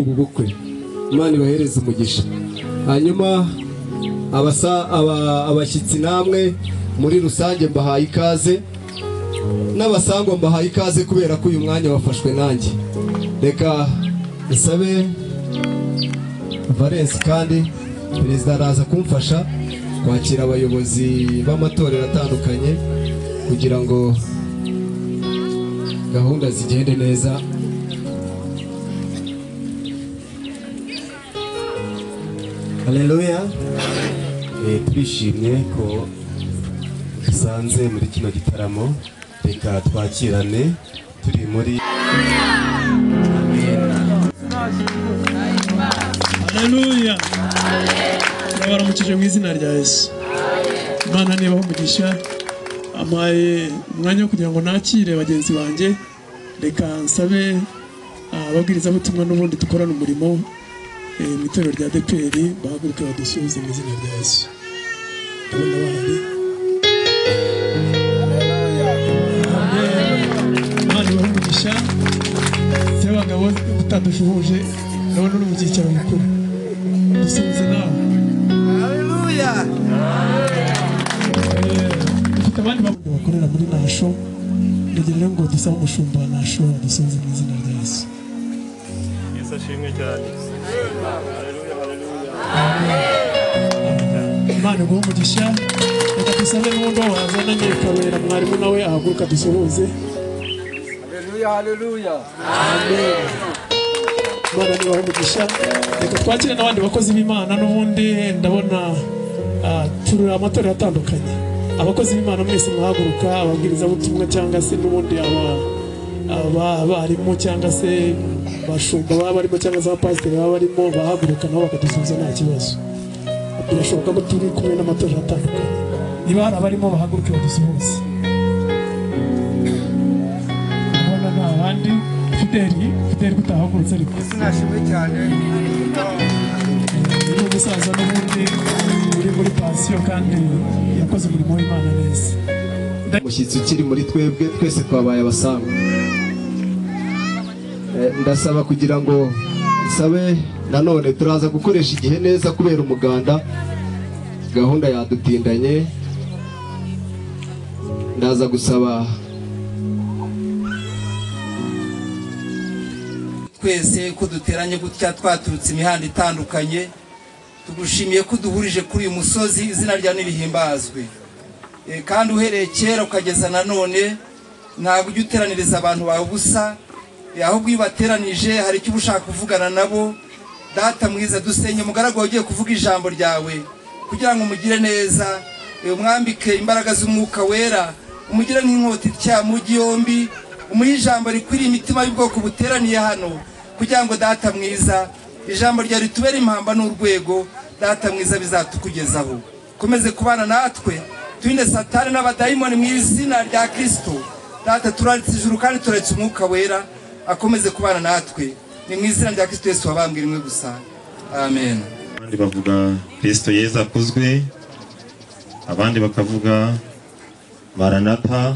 ubukwe Imana ibahereze umugisha. Hanyuma abashyitsi namwe muri rusange mbahaye ikaze, n'abasangwa mbahaye ikaze kubera ko uyu mwanya wafashwe nanjye. Reka nsabe Valence kandi perezida araza kumfasha kwakira abayobozi b'amatorero atandukanye kugira ngo gahunda zigende neza. Haleluya. Twishimye ko dusanze muri kino gitaramo. Reka twakirane turi muri Haleluya. Ndabaramukije mu izina rya Yesu. Imana nibaho umugisha, amaye umwanya wo kugira ngo nakire bagenzi banjye. Reka nsabe ababwirizabutumwa n'ubundi dukorana umurimo mu itorero rya ADEPR bahaguruke badusuhuze mu izina rya Yesu. Ndabona bahari. Imana ibaho umugisha. Abagabo utadushuhuje ndabona uri mu cyicaro gikuru. Dusuhuze nawe. Haleluya. Dufite abandi bakorera muri Nasho. Ngira ngo dusaba umushumba wa Nasho dusuhuze mu izina rya Yesu. Yesu ashimwe cyane. Haleluya, haleluya. Imana iguhe umugisha. Reka dusabe n'undi wazananye Kabera mwarimu nawe ahaguruka dusuhuze. Haleluya, haleluya. Amen. Imana nibaho umugisha. Reka twakire n'abandi bakozi b'Imana n'ubundi ndabona turi amatorero atandukanye. Abakozi b'Imana mwese muhaguruka, ababwirizabutumwa cyangwa se n'ubundi abarimu cyangwa se bashumba baba barimo cyangwa se abapasiteri baba barimo bahaguruka nabo bakadusubiza nta kibazo. Birashoboka ko turi kumwe n'amatorero atandukanye. Niba hari abarimo bahaguruke badusuhuze. Ndabona nta bandi. Fideli gutahagurutse ariko Sinashimwe cyane. ni umusaza n'ubundi uri muri pansiyo kandi yakoze umurimo w'Imana neza. umushyitsi ukiri muri twebwe twese twabaye abasangwa. Ndasaba kugira ngo nsabe nanone turaza gukoresha igihe neza kubera umuganda, gahunda yadutindanye. Ndaza gusaba Twese ko duteranye gutya twaturutse imihanda itandukanye, tugushimiye ko duhurije kuri uyu musozi, izina rya nirihimbazwe. Kandi uhereye kera ukageza nanone ntabwo ujya uteraniriza abantu bawe ubusa, ahubwo iyo bateranije hari icyo ushaka kuvugana nabo. Data mwiza, dusenye umugaragu wagiye kuvuga ijambo ryawe kugira ngo umugire neza, umwambike imbaraga z'umwuka wera, umugire nk'inkota itya mu gihombi, umuhe ijambo rikwiriye imitima y'ubwoko buteraniye hano, kugira ngo Data mwiza ijambo ryawe ritubere impamba n'urwego. Data mwiza bizatukugezaho, komeze kubana natwe, turinde Satani n'abadayimoni mu izina rya Kristo. Data turaritse ijuru kandi turetse umwuka wera akomeze kubana natwe, ni mu izina rya Kristo Yesu wabambwira imwe gusa, amen. Abandi bavuga Kristo Yesu akuzwe, abandi bakavuga Maranatha.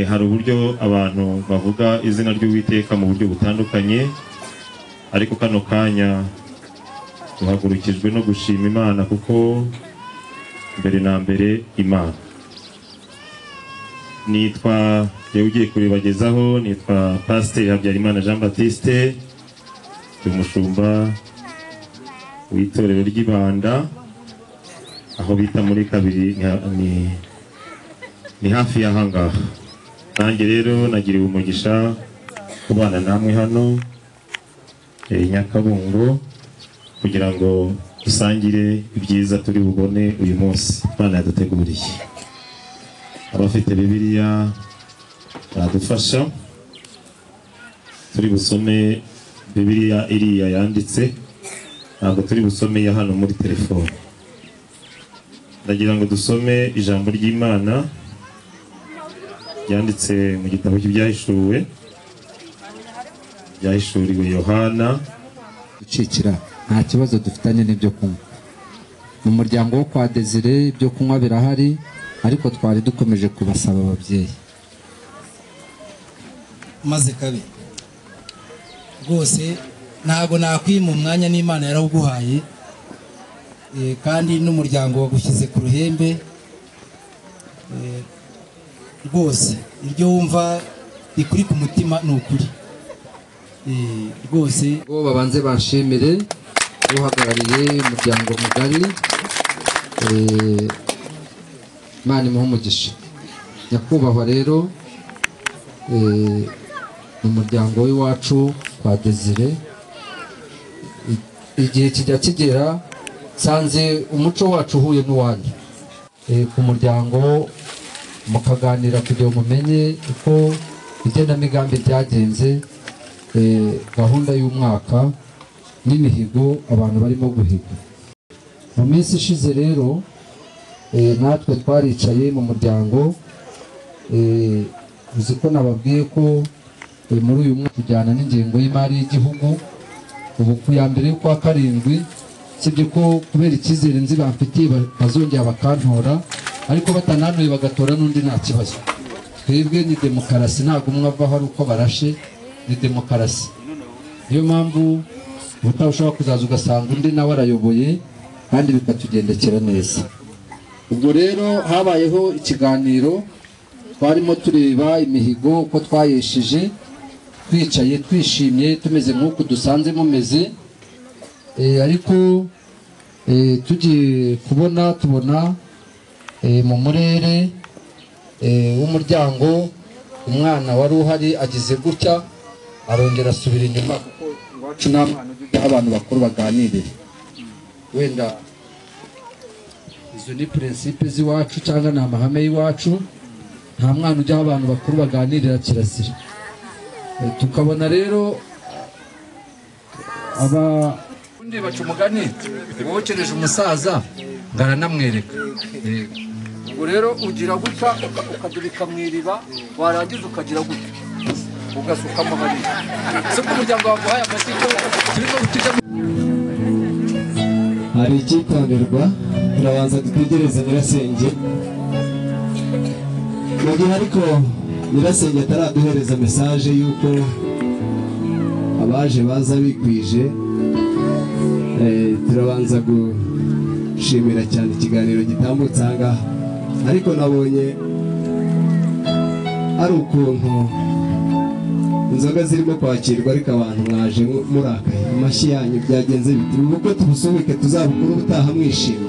Hari uburyo abantu bavuga izina ry'Uwiteka mu buryo butandukanye, ariko kano kanya duhagurukijwe no gushima Imana, kuko mbere na mbere Imana. Nitwa ugiye kuribagezaho, nitwa Pasiteri Habyarimana Jean Baptiste, umushumba w'itorero ry'Ibanda, aho bita muri kabiri, ni hafi y'ahangaha. Nanjye rero nagiriwe umugisha kubana namwe hano Nyakabungo kugira ngo dusangire ibyiza turi bubone uyu munsi Imana yaduteguriye. Abafite Bibiliya baradufasha, turi busome Bibiliya iriya yanditse, ntabwo turi busome ya hano muri telefone. Ndagira ngo dusome ijambo ry'Imana yanditse mu gitabo cy'Ibyahishuwe, byahishuriwe Yohana. Gucikira nta kibazo dufitanye n'ibyo kunywa. Mu muryango wo kwa Desire ibyo kunywa birahari, ariko twari dukomeje kubasaba ababyeyi. Maze kabiri rwose ntago nakwima umwanya n'Imana yarawuguhaye, kandi n'umuryango wagushyize ku ruhembe. Rwose iryo wumva rikuri ku mutima ni ukuri rwose. Bo babanze banshimire uhagarariye umuryango mugari, Imana imuhe umugisha. Nyakubahwa rero, umuryango w'iwacu kwa Desire igihe kijya kigera sanze umuco wacu uhuye n'uwanyu, ku muryango mukaganira kugira ngo mumenye uko igenamigambi ryagenze, gahunda y'umwaka n'imihigo abantu barimo guhiga. Mu minsi ishize rero natwe twaricaye mu muryango, uzi ko nababwiye ko muri uyu mwaka tujyana n'ingengo y'imari y'igihugu, ubu ku ya mbere y'ukwa karindwi, sibyo ko kubera icyizere nzi bamfitiye bazongera bakantora, ariko batananuye bagatora n'undi nta kibazo. Twebwe ni demokarasi, ntabwo umwe avaho ari uko barashe, ni demokarasi. Niyo mpamvu ubutaha ushobora kuzaza ugasanga undi nawe arayoboye kandi bikatugendekera neza. Ubwo rero habayeho ikiganiro, twarimo tureba imihigo uko twayesheje, twicaye twishimye tumeze nk'uko dusanze mumeze, ariko tugiye tubona mu murere w'umuryango umwana wari uhari agize gutya, arongera asubira inyuma, kuko iwacu nta mwana ujya abantu bakuru baganirira. Wenda izo ni principe z'iwacu cyangwa ni amahame y'iwacu, nta mwana ujya abantu bakuru baganirira kirazira. Tukabona rero undi baca umugani wokereje umusaza ngaranamwereka. Ubwo rero ugira gutya ukadubika mu iriba, warangiza ukagira gutya ugasukamo hariya. Se ko umuryango waguhaye amasiko turimo gutija. Hari icyitonderwa, turabanza dutegereze nyirasenge. Mu gihe ariko nyirasenge ataraduhereza mesaje y'uko abaje baza bikwije, turabanza gushimira cyane ikiganiro gitambutse aha ngaha. Ariko nabonye ari ukuntu inzoga zirimo kwakirwa, ariko abantu mwaje murakaye. Amashyi yanyu byagenze biti? Ubukwe tubusubike tuzabukuru ubutaha mwishimye,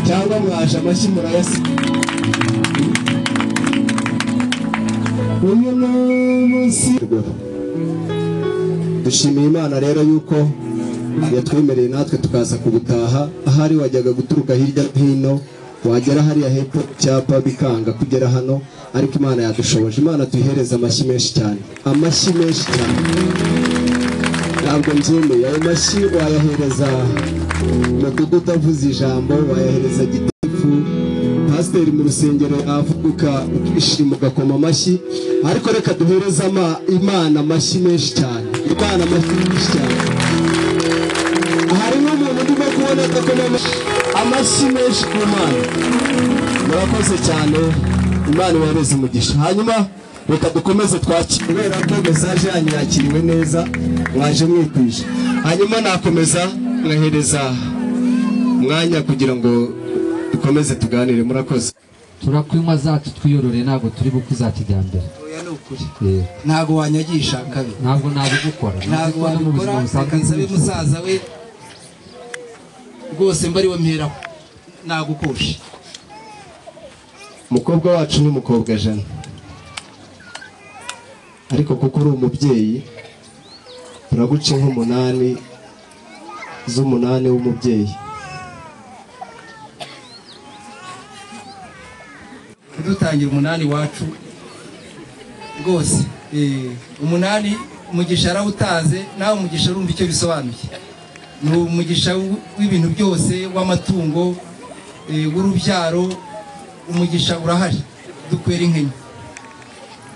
cyangwa mwaje amashyi murayasiga? Uyu ni umunsi dushimiye Imana rero yuko yatwemereye natwe tukaza kubutaha. Ahari wajyaga guturuka hirya no hino, wagera hariya hepfo cyapa bikanga kugera hano, ariko Imana yadushoboje. Imana tuyihereza amashyi menshi cyane, amashyi menshi cyane. Ntabwo mbyemeye, ayo mashyi wayahereza Mudugudu utavuze ijambo, wayahereza Gitifu, pasiteri mu rusengero avuga ukishima ugakoma amashyi, ariko reka duhereza Imana amashyi menshi cyane, Imana amashyi menshi cyane. Hari n'umuntu ndimo kubona adakoma amashyi menshi ku Mana. Murakoze cyane, Imana ibahereze umugisha. Hanyuma reka dukomeze twakire, kubera ko mesaje yanyu yakiriwe neza, mwaje mwikwije. Hanyuma nakomeza mwahereza umwanya kugira ngo dukomeze tuganire. Murakoze. Turakwimwa zacu twiyorore, ntabwo turi bukwe za kijyambere. Oya ni ukuri, ntago wanyagisha kabi, ntabwo nabigukora, ntago wabikora. Kazabe musaza we rwose mbari we mperaho nagukoshe. Umukobwa wacu ni umukobwa Jana, ariko kuko uri umubyeyi turaguce nk'umunani z'umunani w'umubyeyi. Dutangira umunani wacu rwose, umunani umugisha arawutaze, nawe umugisha urumva icyo bisobanuye. Ni umugisha w'ibintu byose, w'amatungo, w'urubyaro, umugisha urahari. Dukwera inkenya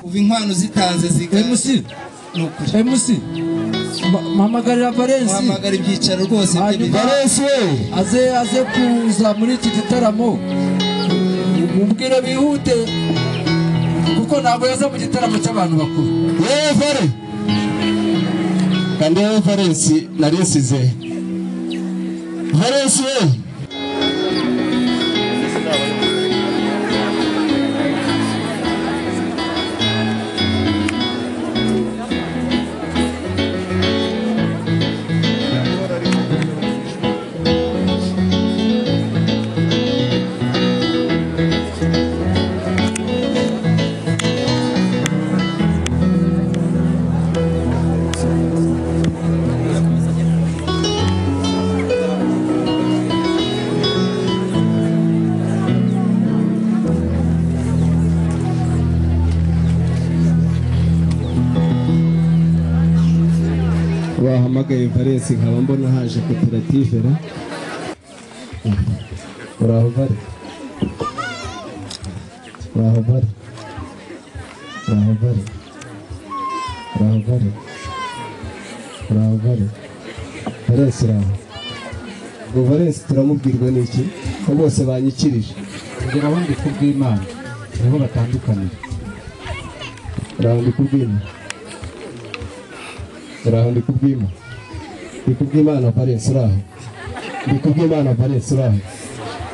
uva inkwano zitanze MC mpamagarira Valence, muhamagara ibyicaro rwose. Valence aze kuza muri iki gitaramo, mubwire bihute kuko ntabwo yaza mu gitaramo cy'abantu bakuru. kandi Valence narisize Valence we bahamagaye Valence nkaba mbona haje koperative ra uraho bari Valence raho ngo Valence turamubwirwa n'iki ko bose banyikirije kugira ngo ndi kubw'Imana niho batandukanira raho ndi kubw'Imana uraho ndi kubw'Imana Valence uraho ndi kubw'Imana Valence uraho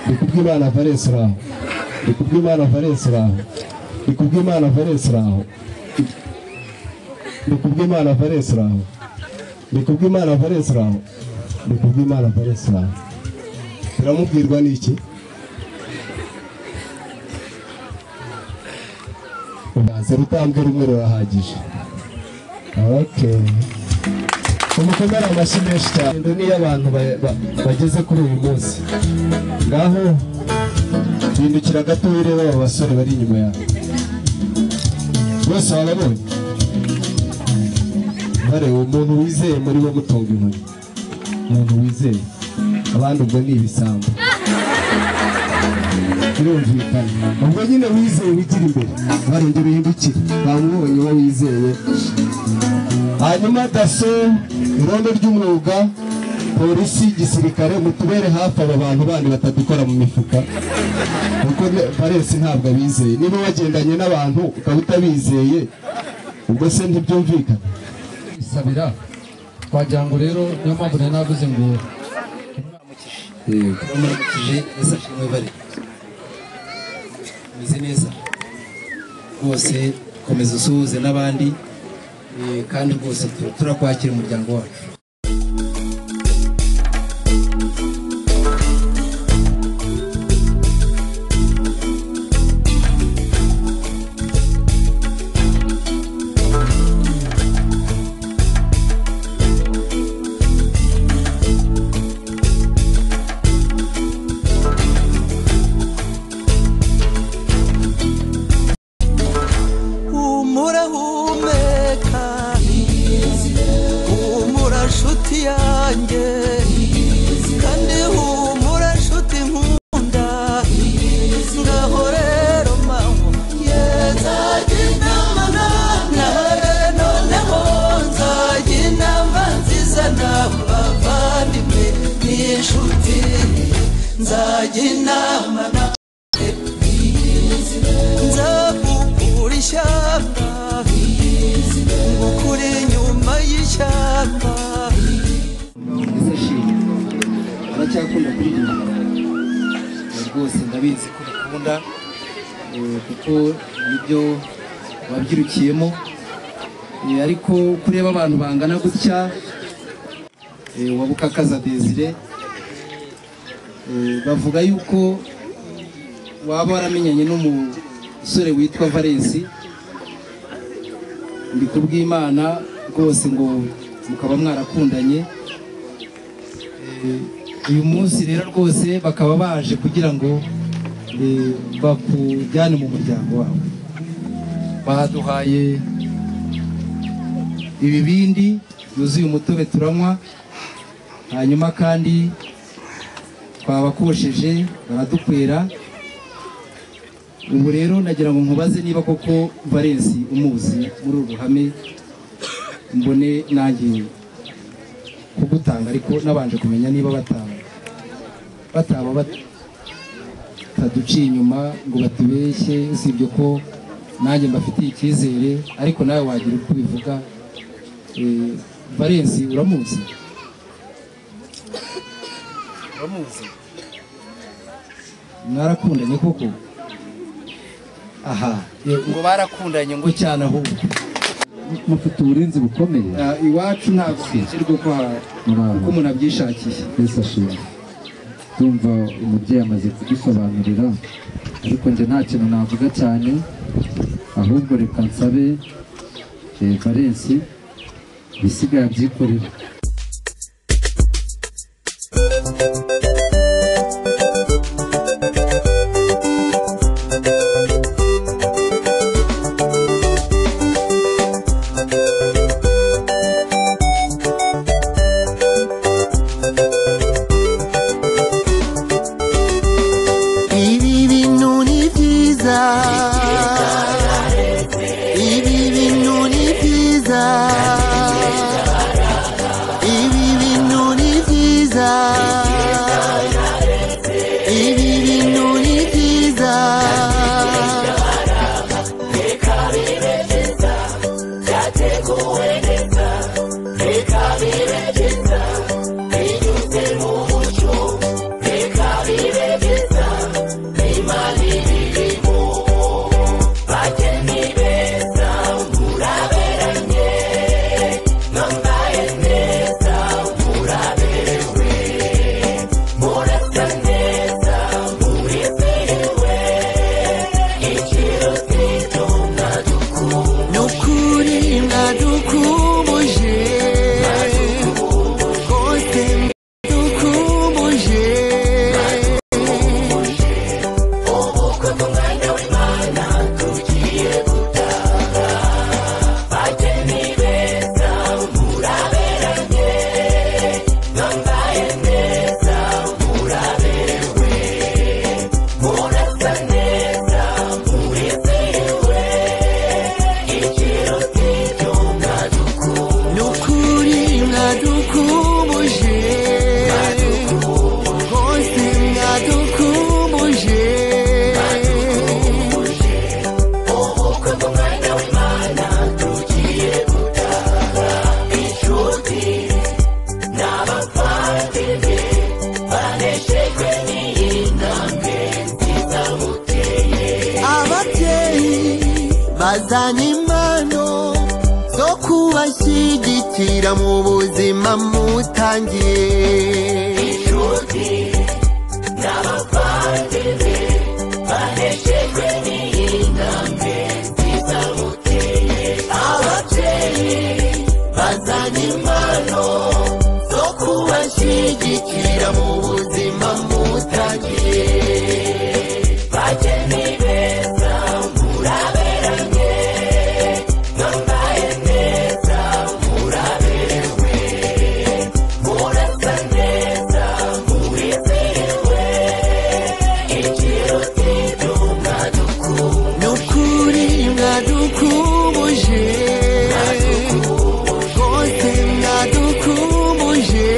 ndi kubw'Imana Valence uraho ndi kubw'Imana Valence uraho ndi kubw'Imana Valence uraho ndi kubw'Imana Valence uraho ndi kubw'Imana Valence uraho ndi kubw'Imana Valence uraho turamubwirwa n'iki ubanza rutambwe rumwe rurahagije okay umukomera amashyi menshi cyane niyo abantu bageze kuri uyu munsi ngaho hindukira gato wireba aba basore bari inyuma yawe bose bababonye bareba umuntu wizeye muri bo mutunga inkoni umuntu wizeye abandi ubwo ni ibisambo birumvikana ubwo nyine wizeye wigira imbere barongera uhindukire bamubonye uwo wizeye hanyuma daso irondo ry'umwuga polisi gisirikare mutubere hafi aba bantu bandi batadukora mu mifuka kuko Valence ntabwo abizeye niba wagendanye n'abantu ukaba utabizeye ubwo se ntibyumvikana isabira twagira ngo rero niyo mpamvu nari navuze ngo muramukije ese ashimwe bari meze neza rwose komeza usuhuze n'abandi kandi rwose turakwakira umuryango wacu aracyakunda kuririmba rwose ndabizi ko bikunda kuko nibyo wabyirukiyemo ariko kureba abantu bangana gutya wabukakaza Desire bavuga yuko waba waramenyanye n'umusore witwa Valence ndi kubw'Imana rwose ngo mukaba mwarakundanye uyu munsi rero rwose bakaba baje kugira ngo bakujyane mu muryango wawe baduhaye ibibindi yuzuye umutobe turanywa hanyuma kandi twabakosheje baradukwera ubu rero nagira ngo nkubaze niba koko Valence umuzi muri uru ruhame mbone nanjye kugutanga ariko nabanje kumenya niba bataba bataduciye inyuma ngo batubeshye usibye ko nanjye mbafitiye icyizere ariko nawe wagira uko ubivuga Valensi uramuzi mwarakundanye koko aha ngo barakundanye ngo cyane ahubwo mufite uburinzi bukomeye iwacu ntabwo bwinjirwa ko umuntu abyishakiye Yesu ashimwe ndumva umubyeyi amaze kudusobanurira ariko njye nta kintu navuga cyane ahubwo reka nsabe Valensi bisigaye abyikorera bazana impano zo kubashyigikira mu buzima mutangiye inshuti n'abavandimwe baneshejwe n'intambwe nziza muteye ababyeyi bazana impano zo kubashyigikira mu buzima mutangiye bageni beza muraberanye mwambaye neza muraberewe murasa neza murizihiwe ikiruta ibyo mwadukunda n'ukuri mwadukumuje rwose mwadukumuje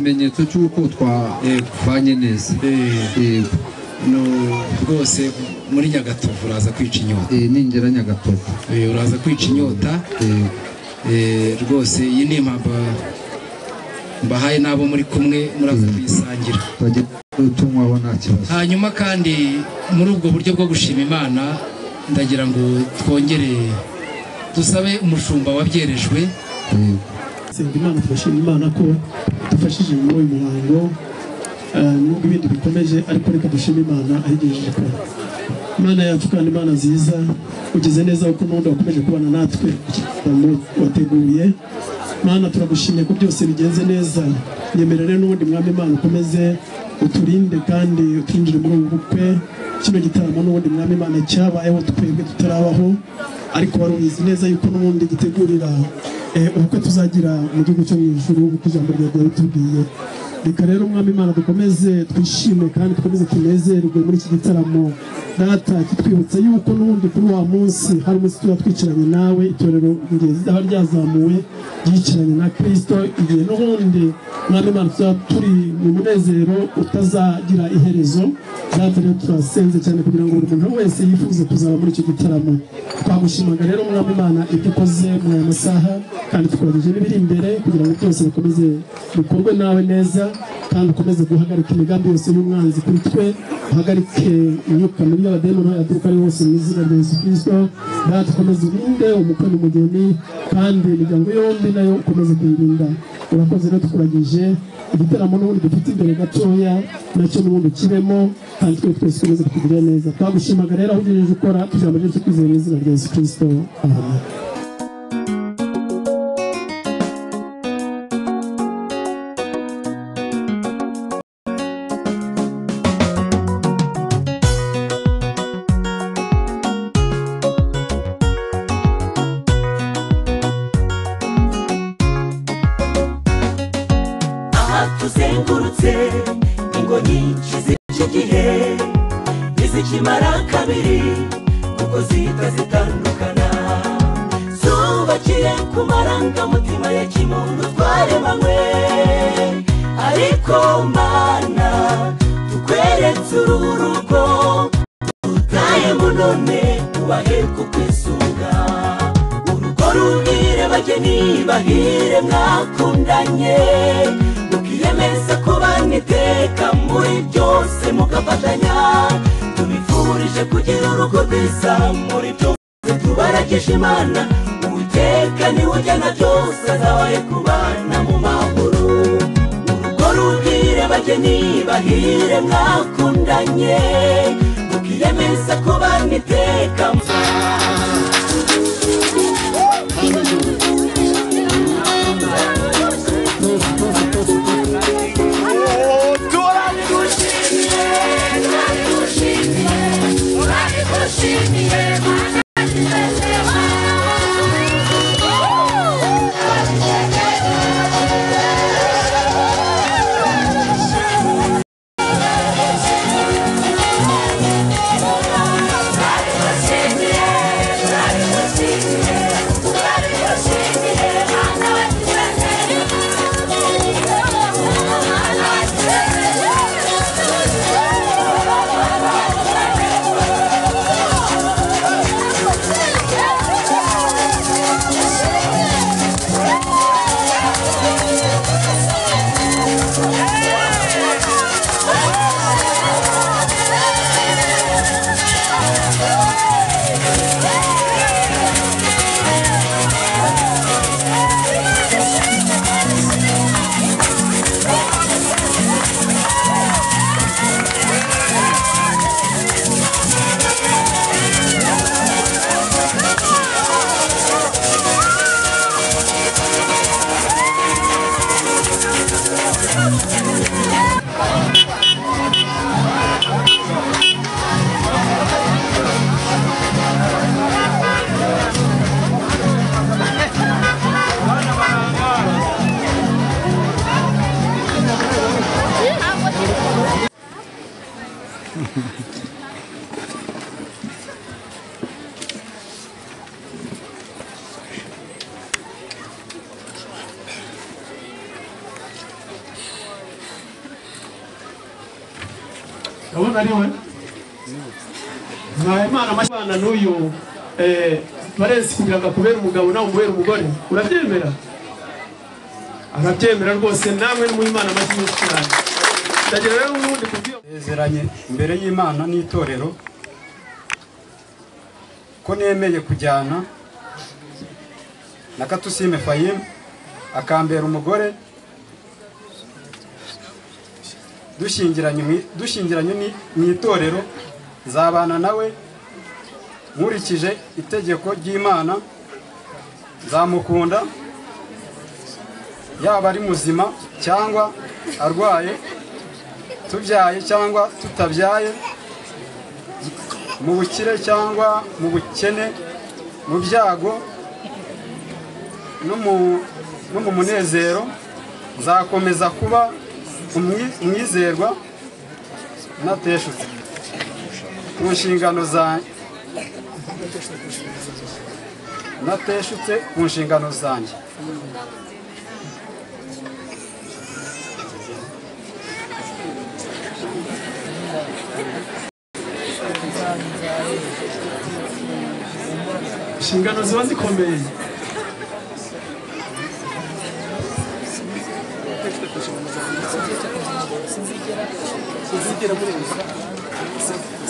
ikimenyetso cy'uko twabanye neza. Yego. no rwose muri Nyagatovu uraza kwica inyota. Ningera Nyagatovu uraza kwica inyota. Rwose iyi ni impamba mbahaye nabo muri kumwe muraza kuyisangira. tunywaho nta kibazo. Hanyuma kandi muri ubwo buryo bwo gushima Imana ndagira ngo twongere dusabe umushumba wabyerejwe. Senga Imana, tubashima Imana ko dufashije muri uyu muhango, nubwo ibindi bikomeje ariko reka dushime Imana ahigejeje kure. Imana yacu kandi Imana nziza, ugize neza uko n'undi wakomeje kubana natwe wateguye. Mana turagushimye ko byose bigenze neza. Nyemerere n'ubundi Mwami Imana ukomeze uturinde kandi utinjire muri ubu bukwe. Kino gitaramo n'ubundi Mwami Imana cyabayeho twebwe tutarabaho, ariko wari ubizi neza yuko n'ubundi gitegurira ubukwe tuzagira mu gihugu cyo mu ijuru, kuko ijambo ryawe ritubwiye. Reka rero Mwami Imana dukomeze twishime kandi dukomeze tunezerwe muri iki gitaramo. Data kitwibutsa yuko n'ubundi kuri wa munsi hari umunsi tuba twicaranye nawe, itorero ngezi aho ryazamuwe yicaranye na Kristo, igihe n'ubundi Mwami Imana tuzaba turi mu munezero utazagira iherezo. Data rero turasenze cyane kugira ngo buri muntu wese yifuze kuzaba muri icyo gitaramo. Twagushimaga rero Mwami Imana ibyo ukoze muri aya masaha, kandi tukubagije n'ibiri imbere kugira ngo byose bikomeze bikorwe nawe neza, kandi ukomeze guhagarika imigambi yose y'umwanzi kuri twe, uhagarike imyuka mibi y'abadayimoni yaduka ari hose mu izina rya Yesu Kristo. Data ukomeze urinde umukwe n'umugeni, kandi imiryango yombi nayo ukomeze kuyirinda. Urakoze rero tukuragije igitaramo n'ubundi dufite imbere gatoya nacyo n'ubundi kiremo, kandi twe twese ukomeze kutugirira neza. Twagushimaga rero aho ugejeje ukora, tujambo ryo kwizera mu izina rya Yesu Kristo. Amen. tuzengurutse ingo nyinshi z'iki gihe ntizikimara kabiri kuko zihita zitandukana, zubakiye ku marangamutima ya kimuntu twaremanywe. Ariko Mana tukweretse uru rugo tutayemo, none ubahe kukwisunga. Urugo ruhire bageni bahire mwakundanye, mukiyemeza kubana iteka muri byose mugafatanya. Tubifurije kugira urugo rwiza muri byose tubaragisha Imana. Uwiteka niwe ugena byose, azabahe kubana mu mahoro. Urugo ruhire bageni bahire mwakundanye, mukiyemeza kubana iteka. ndabona ari we Imana amashana n'uyu Valens kugira ngo akubere umugabo nawe umubere umugore urabyemera arabyemera rwose namwe mu Imana amashyi cyane ndagira rero ubundi kubyo Ezeranye imbere y'Imana n'itorero ko nemeye kujyana na Katusime Fahim akambera umugore dushingiranye n'itorero nzabana nawe nkurikije itegeko ry'Imana nzamukunda yaba ari muzima cyangwa arwaye tubyaye cyangwa tutabyaye mu bukire cyangwa mu bukene mu byago no mu munezero nzakomeza kuba umwizerwa nateshutse ku nshingano zanjye inshingano ziba zikomeye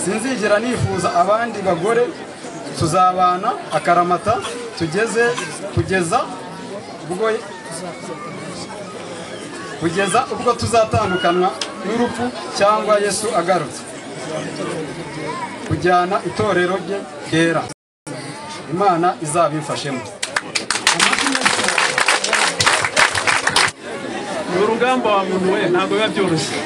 sinzigera nifuza abandi bagore tuzabana akaramata kugeza ubwo tuzatandukanwa n'urupfu cyangwa Yesu agarutse kujyana itorero rye ryera Imana izabimfashemo ni urugamba wa muntu we ntabwo biba byoroshye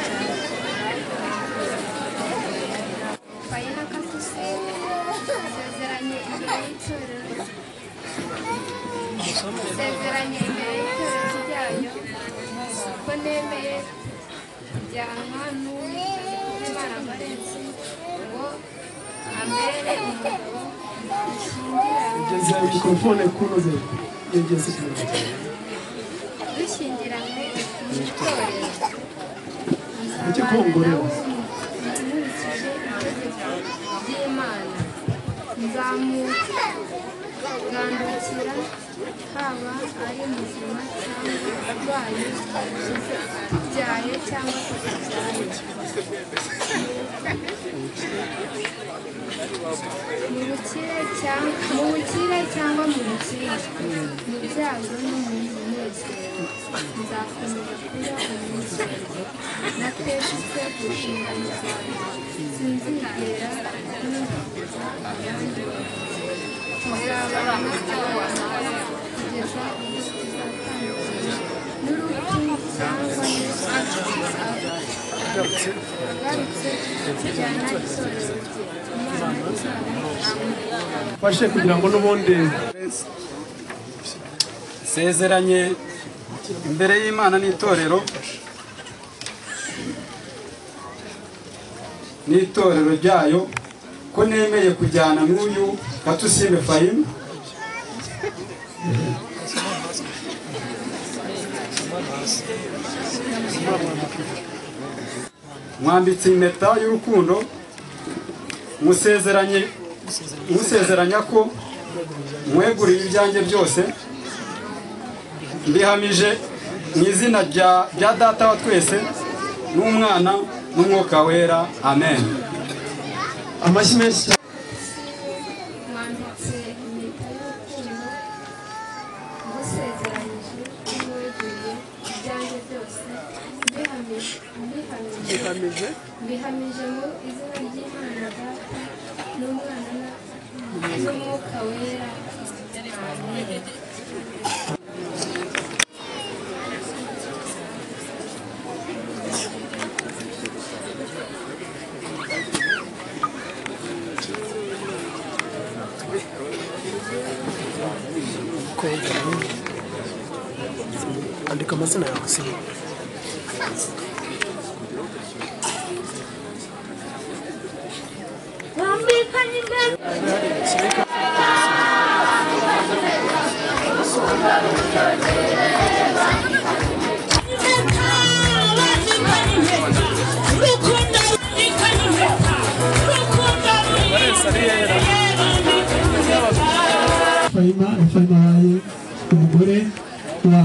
Sezeranye imbere y'itorero ryayo ko nemeye kujyanwa n'Imana Valens ngo ambere umugabo ugeze mikrofone kunoze yegeze dushyingiranywe mu itorero ikikongorero nkurikije itegeko ry'Imana nzamugandukira haba ari muzima cyangwa arwaye tubyaye cyangwa tutabyaye mu bukire cyangwa mu bukire mu byago no mu munezero nzakomeza kuba umwizerwa nateshutse ku nshingano zanjye sinzigera nifuza abandi tuzabana kugeza ubwo tuzatandukana n'urupfu cyangwa agarutse tujyana itorero rye fashe kugira ngo n'ubundi sezeranye imbere y'Imana n'itorero ryayo ko nemeye kujyana n'uyu Katusime Fahim mwambitse impeta y'urukundo musezeranya ko mweguriye ibyanjye byose mbihamije mu izina rya Data wa twese n'Umwana n'Umwuka wera amen amashyi menshi mwambitse impeta y'urukundo musezeranyije ko mweguriye ibyanjye byose mbihamije mu izina ry'Imana Data n'Umwana n'Umwuka wera amen andika amazina yawe se Rukundo Efayima wabaye umugore wa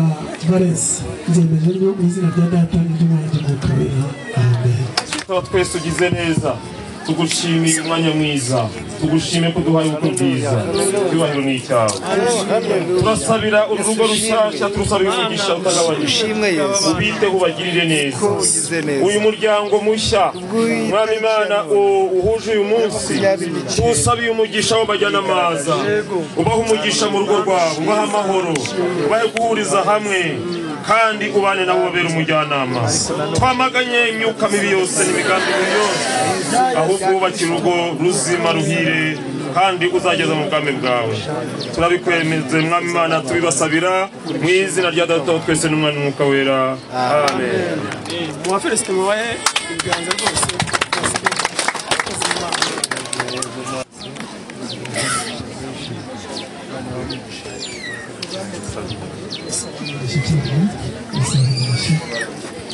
Valens nzemeje ryo mu izina rya data n'umwana n'umwuka wera amen. Twese tugize neza tugushimiye umwanya mwiza tugushime ko duhaye ubukwe bwiza cyubahiro ni icyawe turasabira urugo rushyashya turusabira umugisha utagabanyije ubite ubagirire neza uyu muryango mushya mwami Imana uhuje uyu munsi tusabiye umugisha w'abajyana amaza ubaha umugisha mu rugo rwabo ubaha amahoro ubahe guhuriza hamwe kandi ubane nabo babera umujyanama twamaganye imyuka mibi yose n'imigambi mibi yose ahubwo wubakira urugo ruzima ruhire kandi uzageza mu bwami bwawe turabikwemeze mwami Imana tubibasabira mu izina rya data twese n'umwana n'umwuka wera amen. Wa Felicite mubaye ibiganza rwose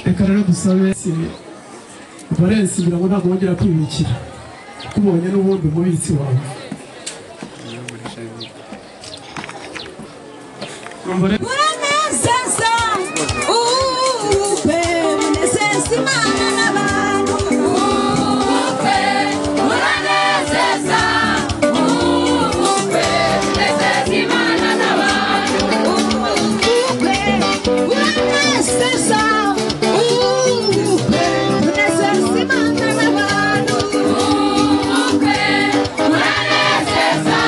reka rero dusabe Valens kugira ngo ntabwo wongera kwibikira kubonye n'ubundi umubitsi wawe uranezeza upe unezeza Imana n'abantu upe uranezeza upe unezeza Imana n'abantu upe uranezeza upe unezeza Imana n'abantu upe uranezeza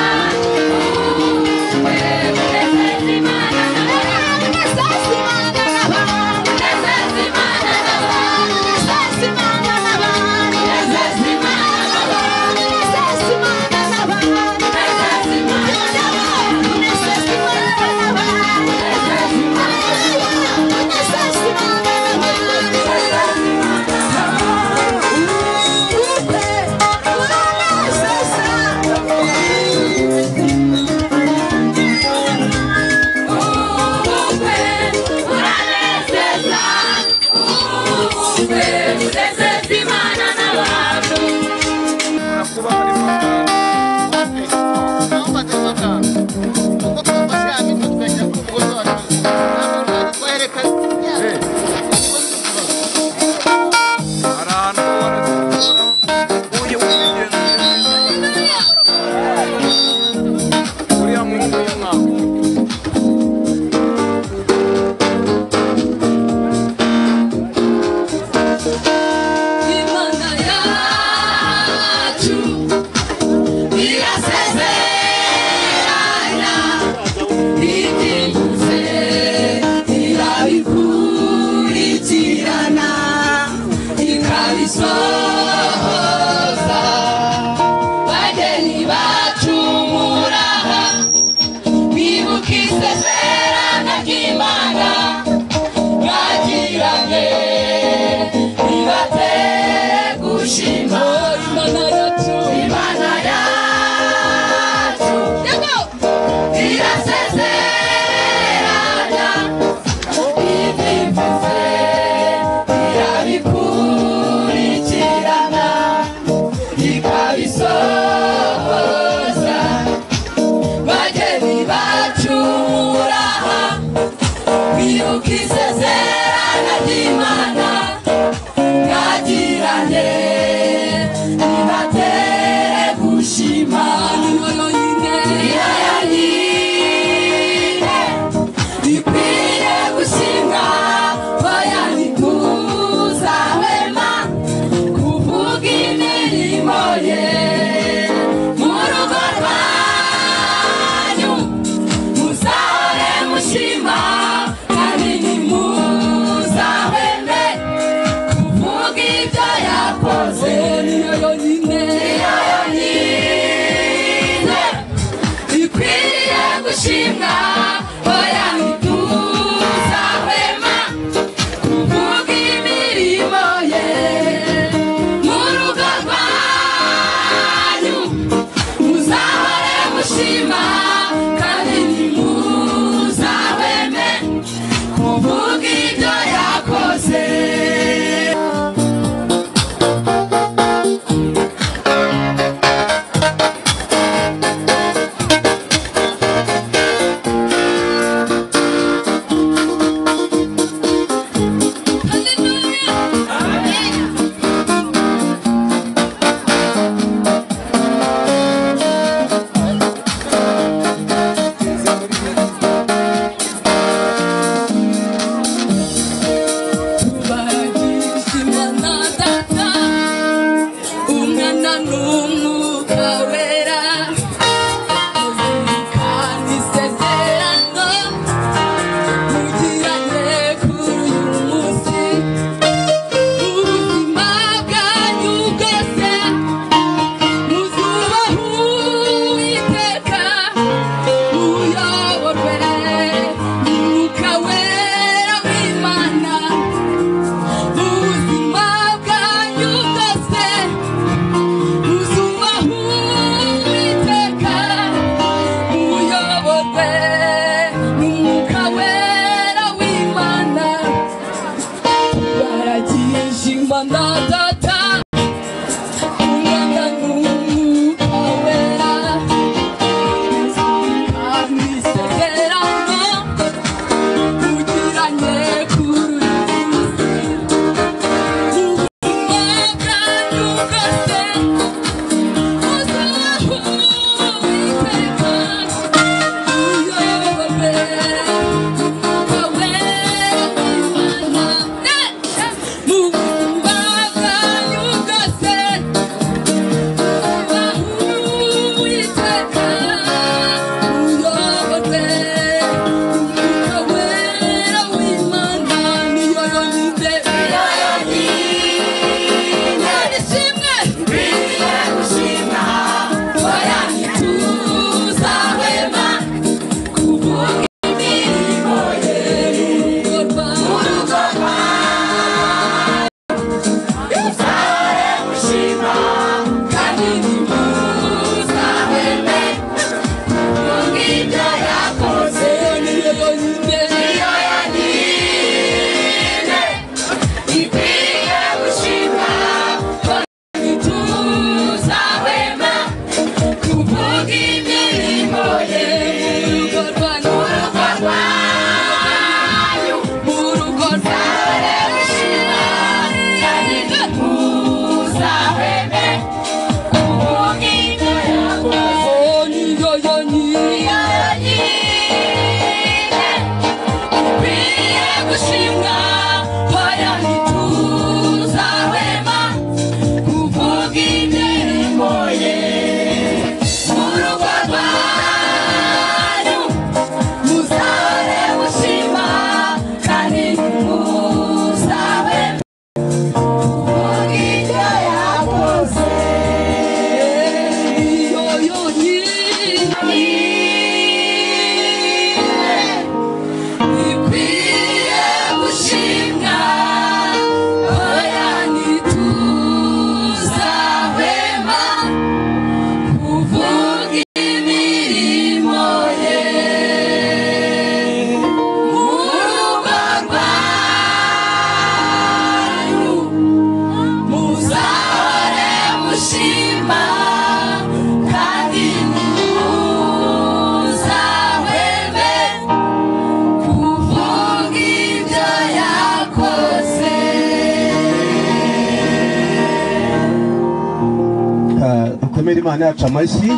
Imana yacu amashyi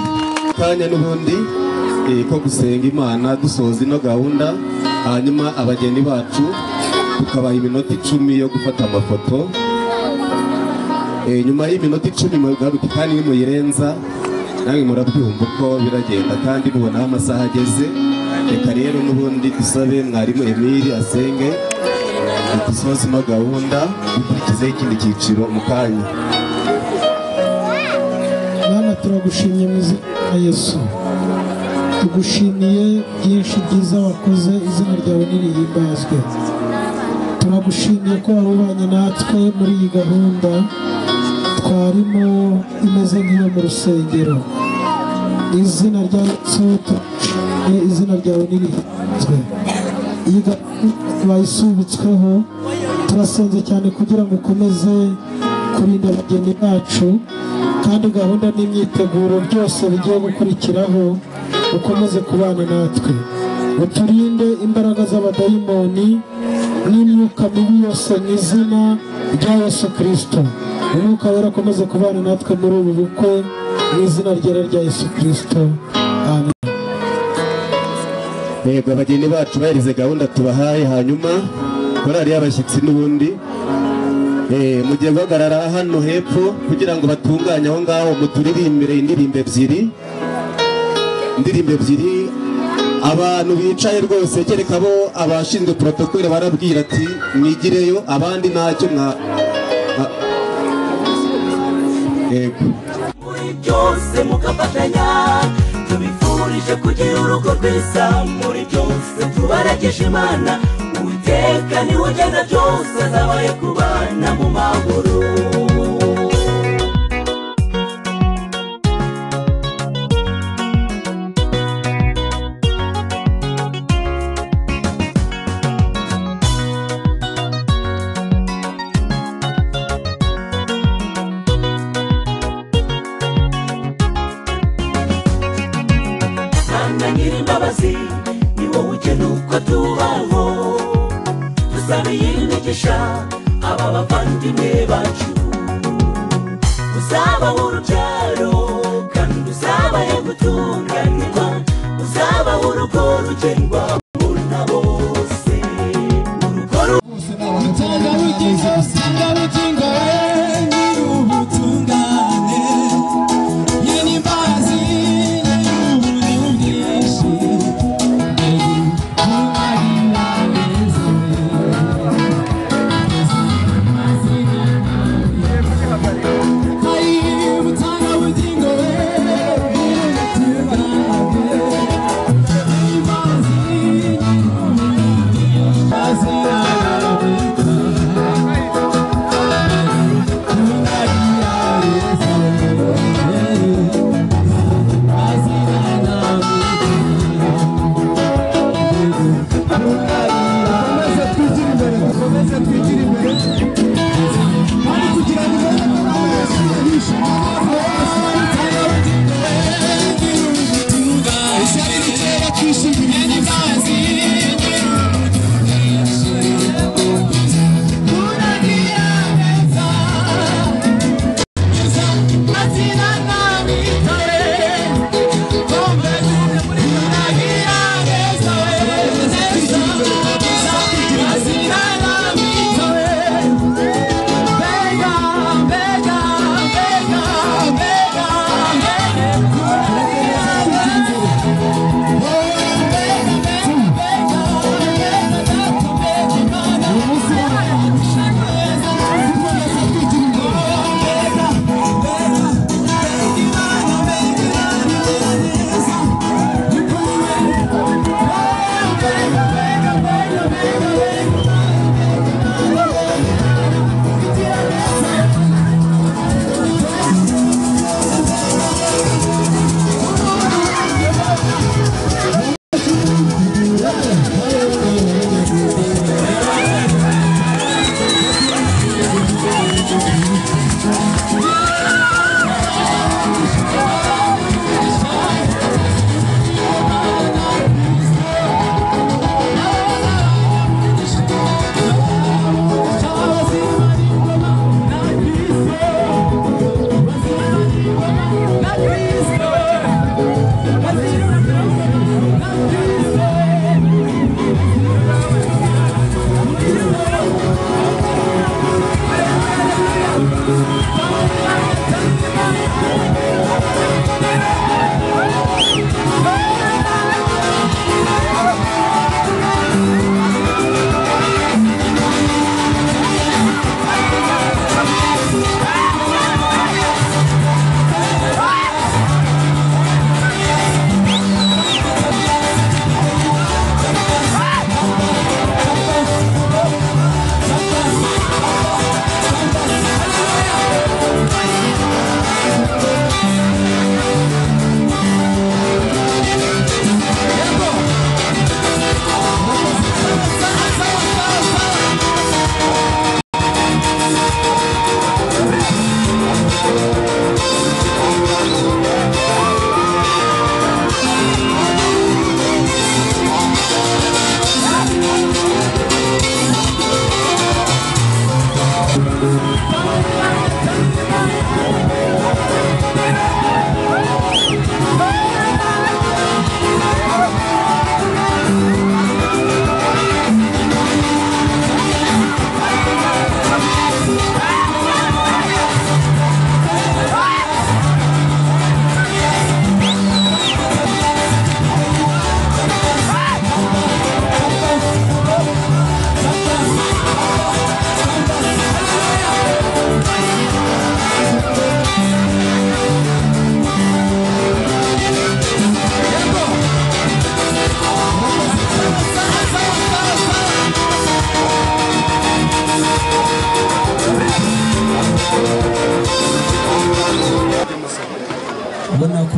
kanya n'ubundi ko gusenga Imana dusoza ino gahunda hanyuma abageni bacu tukabaha iminota 10 yo gufata amafoto nyuma y'iminota 10 mugaruka kandi nimuyirenza namwe murabyumva uko biragenda kandi mubona amasaha ageze reka rero n'ubundi dusabe mwarimu Emile asenge dusoza ino gahunda dukurikizeho ikindi cyiciro mu kanya. Mana turagushimye mu izina rya Yesu, tugushimiye byinshi byiza wakoze, izina ryawe nirihimbazwe. Turagushimiye ko warubanye natwe muri iyi gahunda twarimo imeze nk'iyo mu rusengero. Izina rya Yesu tugushimiye, izina ryawe nirihimbazwe. Iyi gahunda bayisubitsweho, turasenze cyane kugira ngo ukomeze kurinda abageni bacu kandi gahunda n'imyiteguro byose bigiye gukurikiraho ukomeze kubana natwe, uturinde imbaraga z'abadayimoni n'imyuka mibi yose mu izina rya Yesu Kristo. Umwuka wera akomeze kubana natwe muri ubu bukwe mu izina ryera rya Yesu Kristo, amen. Yego abageni bacu bahirize gahunda tubahaye, hanyuma korali y'abashyitsi n'ubundi mugiye guhagarara hano hepfo kugira ngo batunganye aho ngaho muturirimbire indirimbo ebyiri abantu bicaye rwose kereka bo abashinzwe protokole barabwira ati mwigireyo abandi ntacyo yego muri byose mugafatanya tubifurije kugira urugo rwiza muri byose tubaragisha Imana Uwiteka niwe ugenda byose azabaye kubana mu mahoro. Mana nyir'imbabazi ni wowe ugena uko tubaho, dusabiye imigisha aba bavandimwe bacu, uzabaho urubyaro kandi uzabahe gutunganirwa, uzabaho urugo rugendwa na bose, urugo Utanga bugingo nyir'ubutungane, nyir'imbabazi nyir'ubuntu bwinshi, utanga bugingo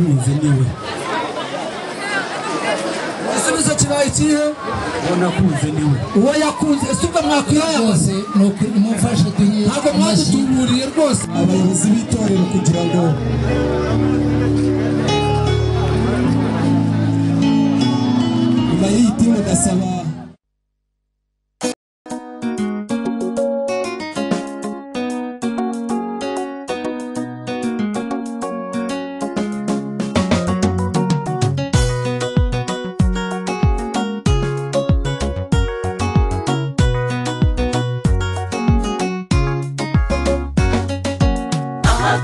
yakunze niwe igisubizo kibaye ikihe uwo nakunze niwe uwo yakunze ese ubwo mwakwihaye rwose ni ukuri mumfashe duhe ntabwo mwadutuburiye rwose abayobozi b'itorero kugira ngo nyuma y'iyi timu ndasaba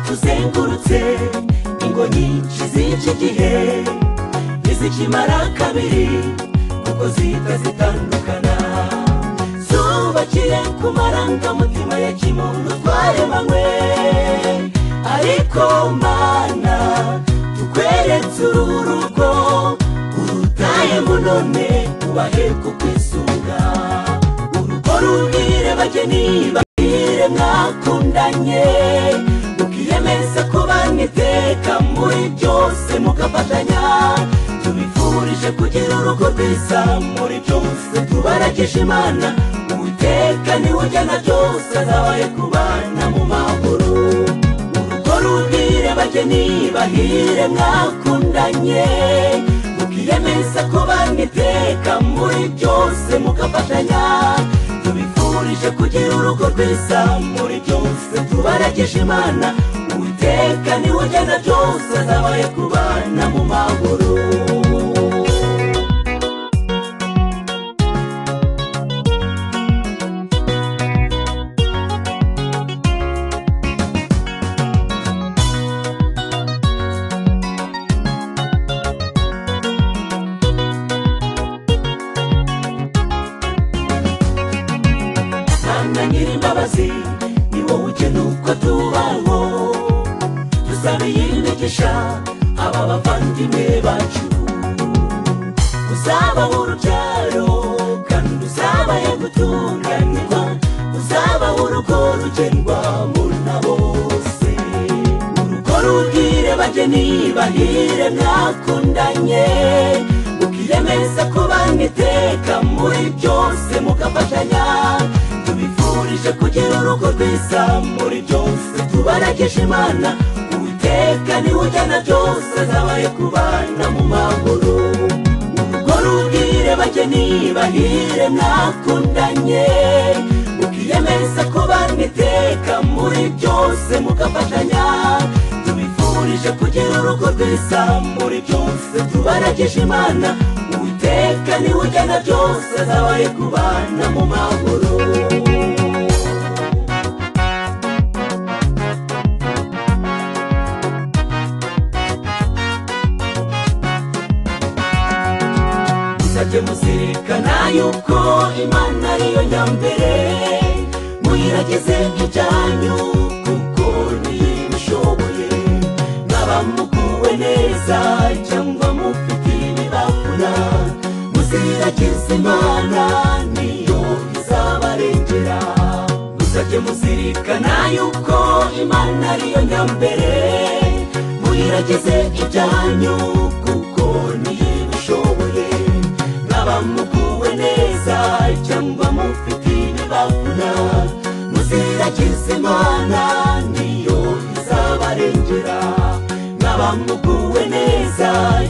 tuzengurutse ingo nyinshi z'iki gihe ntizikimara kabiri kuko zihita zitandukana zubakiye ku marangamutima ya kimuntu twaremanywe ariko mana tukweretse uru rugo urutayemo none ubahe kukwisunga urugo rubwire bageni babwire mwakundanye mukiyemeza kubana iteka muri byose mugafatanya tubifurije kugira urugo rwiza muri byose tubaragisha imana uwiteka niwe ujyana byose azabaye kubana mu mahoro urugo rubwire bageni bahire mwakundanye mukiyemeza kubana iteka muri byose mugafatanya tubifurije kugira urugo rwiza muri byose tubaragisha imana uwiteka niwe ujyana byose azabaye kubana mu mahoro nyir'imbabazi ni wowe ugena uko tubaho dusabiye imigisha aba bavandimwe bacu uzabaho urubyaro kandi uzabaye gutunganirwa uzabaho urugo rugendwamo na bose urugo rubwire bageni bahire mwakundanye mukiyemeza kubana iteka muri byose mugafatanya tubifurije kugira urugo rwiza muri byose tubaragisha imana uwiteka niwe ujyana byose azabaye kubana mu mahoro urugo rubwire bageni bahire mwakundanye mukiyemeza kubana iteka muri byose mugafatanya tubifurije kugira urugo rwiza muri byose tubaragisha imana uwiteka niwe ujyana byose azabaye kubana mu mahoro muzajye muzirikana yuko imana ariyo nyambere muyirageze ibyanyu kuko niyo ibishoboye mwaba muguwe neza cyangwa mufite ibibakuna muziragize imana niyo izabarengera muzajye muzirikana yuko imana ariyo nyambere muyirageze ibyanyu kuko niyo ibishoboye mwaba muguwe neza cyangwa mufite ibibakuna muziragize imana niyo izabarengera mwaba muguwe neza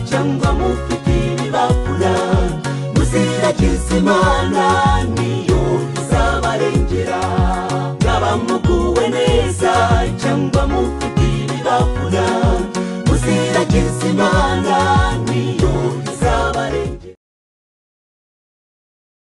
cyangwa mufite ibibakuna muziragize imana niyo izabarengera mwaba muguwe neza cyangwa mufite